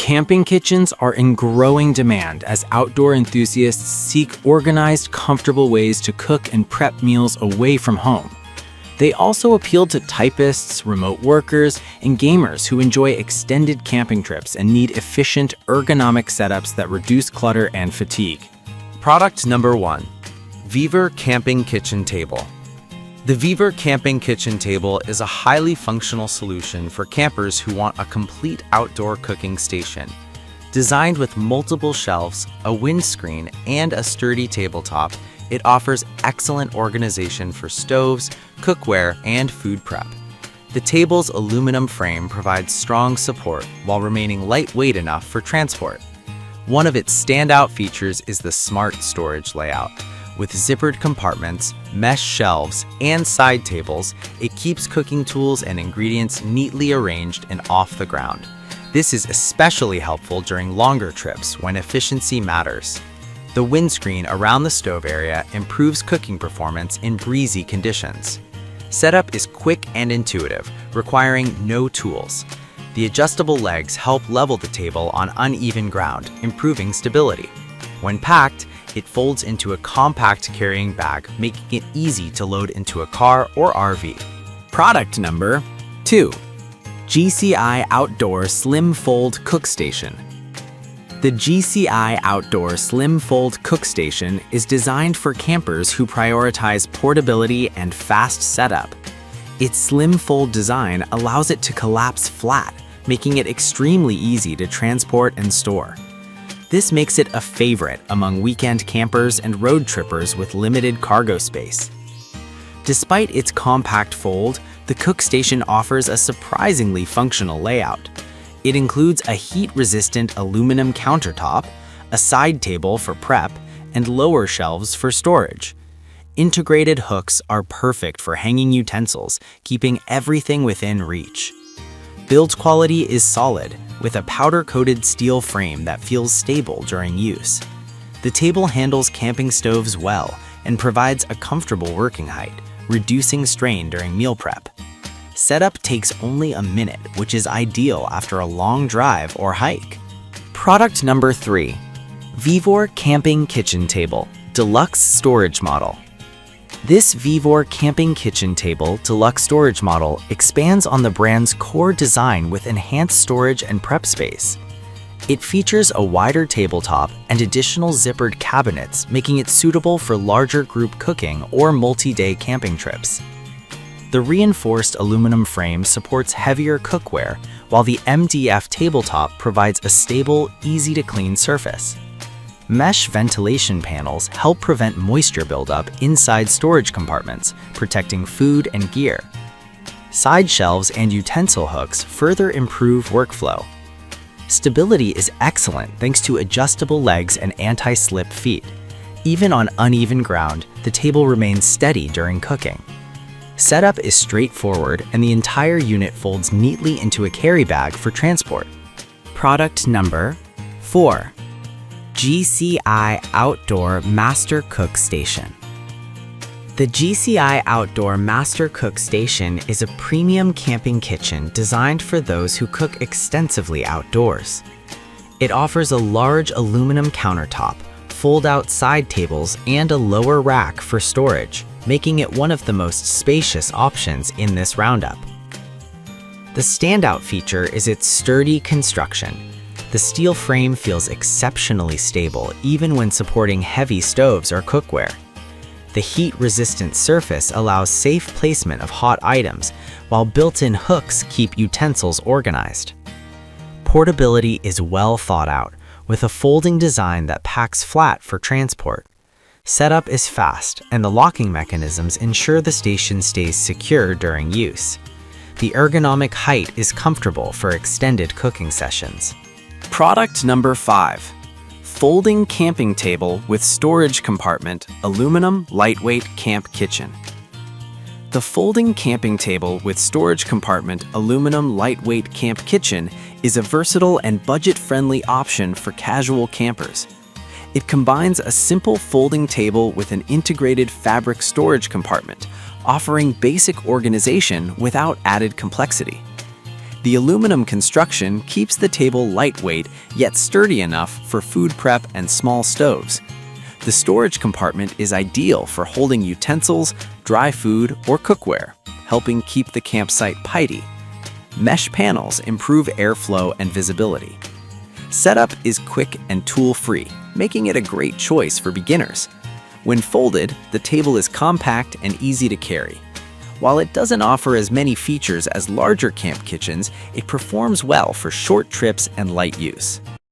Camping kitchens are in growing demand as outdoor enthusiasts seek organized, comfortable ways to cook and prep meals away from home. They also appeal to typists, remote workers, and gamers who enjoy extended camping trips and need efficient, ergonomic setups that reduce clutter and fatigue. Product number 1. Viver Camping Kitchen Table. The Viver Camping Kitchen Table is a highly functional solution for campers who want a complete outdoor cooking station. Designed with multiple shelves, a windscreen, and a sturdy tabletop, it offers excellent organization for stoves, cookware, and food prep. The table's aluminum frame provides strong support while remaining lightweight enough for transport. One of its standout features is the smart storage layout. With zippered compartments, mesh shelves, and side tables, it keeps cooking tools and ingredients neatly arranged and off the ground. This is especially helpful during longer trips when efficiency matters. The windscreen around the stove area improves cooking performance in breezy conditions. Setup is quick and intuitive, requiring no tools. The adjustable legs help level the table on uneven ground, improving stability. When packed, it folds into a compact carrying bag, making it easy to load into a car or RV. Product number 2. GCI Outdoor Slim Fold Cook Station. The GCI Outdoor Slim Fold Cook Station is designed for campers who prioritize portability and fast setup. Its slim fold design allows it to collapse flat, making it extremely easy to transport and store. This makes it a favorite among weekend campers and road trippers with limited cargo space. Despite its compact fold, the cook station offers a surprisingly functional layout. It includes a heat-resistant aluminum countertop, a side table for prep, and lower shelves for storage. Integrated hooks are perfect for hanging utensils, keeping everything within reach. Build quality is solid, with a powder-coated steel frame that feels stable during use. The table handles camping stoves well and provides a comfortable working height, reducing strain during meal prep. Setup takes only a minute, which is ideal after a long drive or hike. Product number 3. Vivor Camping Kitchen Table Deluxe Storage Model. This Vivor Camping Kitchen Table Deluxe Storage Model expands on the brand's core design with enhanced storage and prep space. It features a wider tabletop and additional zippered cabinets, making it suitable for larger group cooking or multi-day camping trips. The reinforced aluminum frame supports heavier cookware, while the MDF tabletop provides a stable, easy-to-clean surface. Mesh ventilation panels help prevent moisture buildup inside storage compartments, protecting food and gear. Side shelves and utensil hooks further improve workflow. Stability is excellent thanks to adjustable legs and anti-slip feet. Even on uneven ground, the table remains steady during cooking. Setup is straightforward and the entire unit folds neatly into a carry bag for transport. Product number 4. GCI Outdoor Master Cook Station. The GCI Outdoor Master Cook Station is a premium camping kitchen designed for those who cook extensively outdoors. It offers a large aluminum countertop, fold-out side tables, and a lower rack for storage, making it one of the most spacious options in this roundup. The standout feature is its sturdy construction. The steel frame feels exceptionally stable even when supporting heavy stoves or cookware. The heat-resistant surface allows safe placement of hot items, while built-in hooks keep utensils organized. Portability is well thought out, with a folding design that packs flat for transport. Setup is fast, and the locking mechanisms ensure the station stays secure during use. The ergonomic height is comfortable for extended cooking sessions. Product number 5. Folding Camping Table with Storage Compartment Aluminum Lightweight Camp Kitchen. The folding camping table with storage compartment aluminum lightweight camp kitchen is a versatile and budget-friendly option for casual campers. It combines a simple folding table with an integrated fabric storage compartment, offering basic organization without added complexity. The aluminum construction keeps the table lightweight yet sturdy enough for food prep and small stoves. The storage compartment is ideal for holding utensils, dry food, or cookware, helping keep the campsite tidy. Mesh panels improve airflow and visibility. Setup is quick and tool-free, making it a great choice for beginners. When folded, the table is compact and easy to carry. While it doesn't offer as many features as larger camp kitchens, it performs well for short trips and light use.